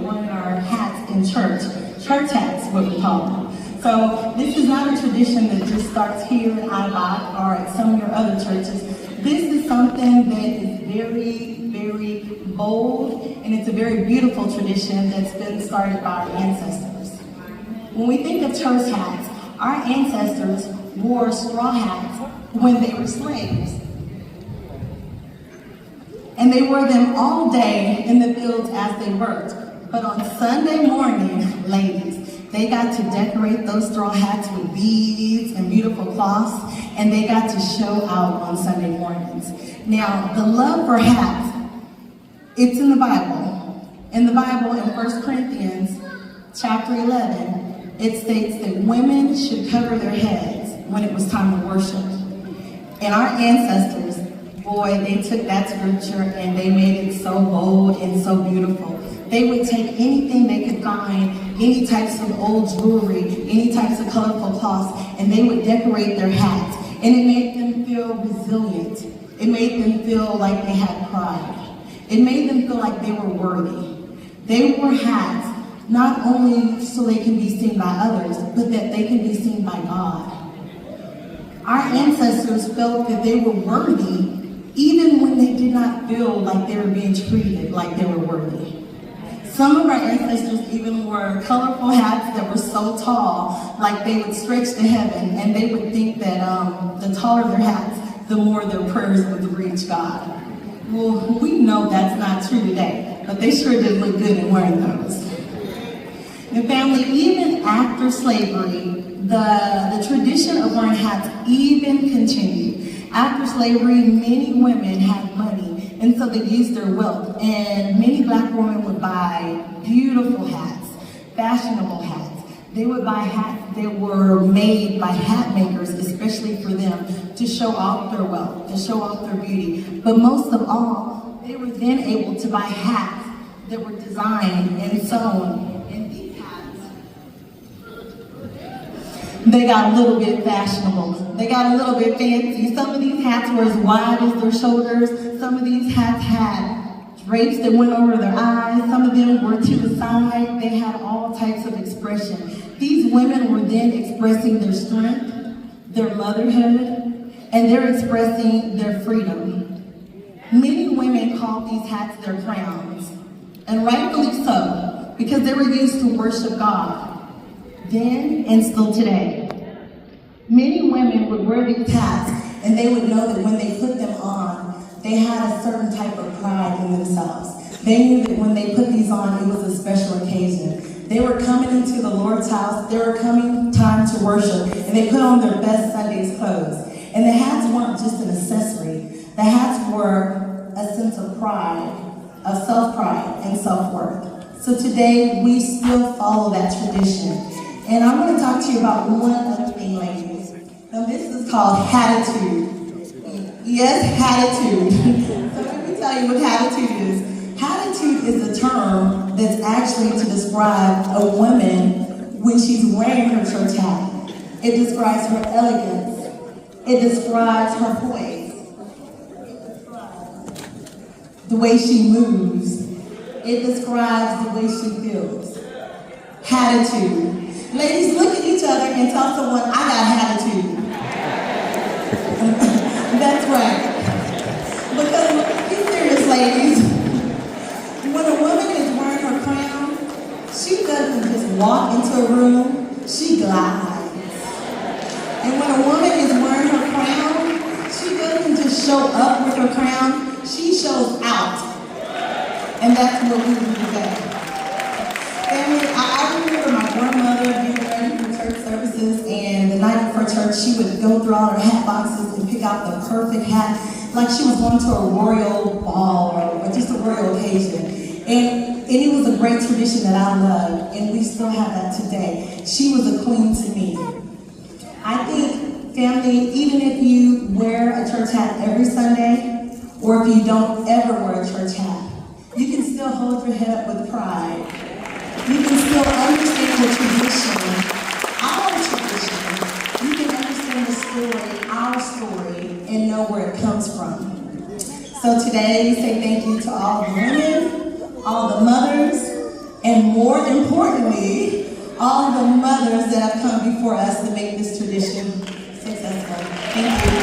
wearing our hats in church. Church hats, what we call them. So this is not a tradition that just starts here in Ibach or at some of your other churches. This is something that is very, very bold, and it's a very beautiful tradition that's been started by our ancestors. When we think of church hats, our ancestors wore straw hats when they were slaves. And they wore them all day in the fields as they worked. But on Sunday morning, ladies, they got to decorate those straw hats with beads and beautiful cloths, and they got to show out on Sunday mornings. Now, the love for hats, it's in the Bible. In the Bible, in 1 Corinthians chapter 11, it states that women should cover their heads when it was time to worship. And our ancestors, boy, they took that scripture and they made it so bold and so beautiful. They would take anything they could find, any types of old jewelry, any types of colorful cloths, and they would decorate their hats. And it made them feel resilient. It made them feel like they had pride. It made them feel like they were worthy. They wore hats not only so they can be seen by others, but that they can be seen by God. Our ancestors felt that they were worthy even when they did not feel like they were being treated like they were worthy. Some of our ancestors even wore colorful hats that were so tall, like they would stretch to heaven, and they would think that the taller their hats, the more their prayers would reach God. Well, we know that's not true today, but they sure did look good in wearing those. And family, even after slavery, the tradition of wearing hats even continued. After slavery, many women had money, and so they used their wealth. And many black women would buy beautiful hats, fashionable hats. They would buy hats that were made by hat makers, especially for them, to show off their wealth, to show off their beauty. But most of all, they were then able to buy hats that were designed and sewn. They got a little bit fashionable. They got a little bit fancy. Some of these hats were as wide as their shoulders. Some of these hats had drapes that went over their eyes. Some of them were to the side. They had all types of expression. These women were then expressing their strength, their motherhood, and they're expressing their freedom. Many women called these hats their crowns, and rightfully so, because they were used to worship God. Then and still today. Many women would wear these hats and they would know that when they put them on, they had a certain type of pride in themselves. They knew that when they put these on, it was a special occasion. They were coming into the Lord's house, they were coming time to worship, and they put on their best Sunday's clothes. And the hats weren't just an accessory. The hats were a sense of pride, of self-pride and self-worth. So today, we still follow that tradition. And I'm going to talk to you about one other thing, ladies. Now, this is called hatitude. Yes, hatitude. So let me tell you what hatitude is. Hatitude is a term that's actually to describe a woman when she's wearing her church hat. It describes her elegance. It describes her poise. The way she moves. It describes the way she feels. Hatitude. Ladies, look at each other and tell someone, I got attitude. That's right. Because, be serious, ladies. When a woman is wearing her crown, she doesn't just walk into a room, she glides. And when a woman is wearing her crown, she doesn't just show up with her crown, she shows out. And that's what we do today. Family, I remember my grandmother getting ready for church services, and the night before church, she would go through all her hat boxes and pick out the perfect hat, like she was going to a royal ball or just a royal occasion. And it was a great tradition that I loved, and we still have that today. She was a queen to me. I think, family, even if you wear a church hat every Sunday, or if you don't ever wear a church hat, you can still hold your head up with pride. You can still understand the tradition, our tradition. You can understand the story, our story, and know where it comes from. So today, we say thank you to all the women, all the mothers, and more importantly, all the mothers that have come before us to make this tradition successful. Thank you.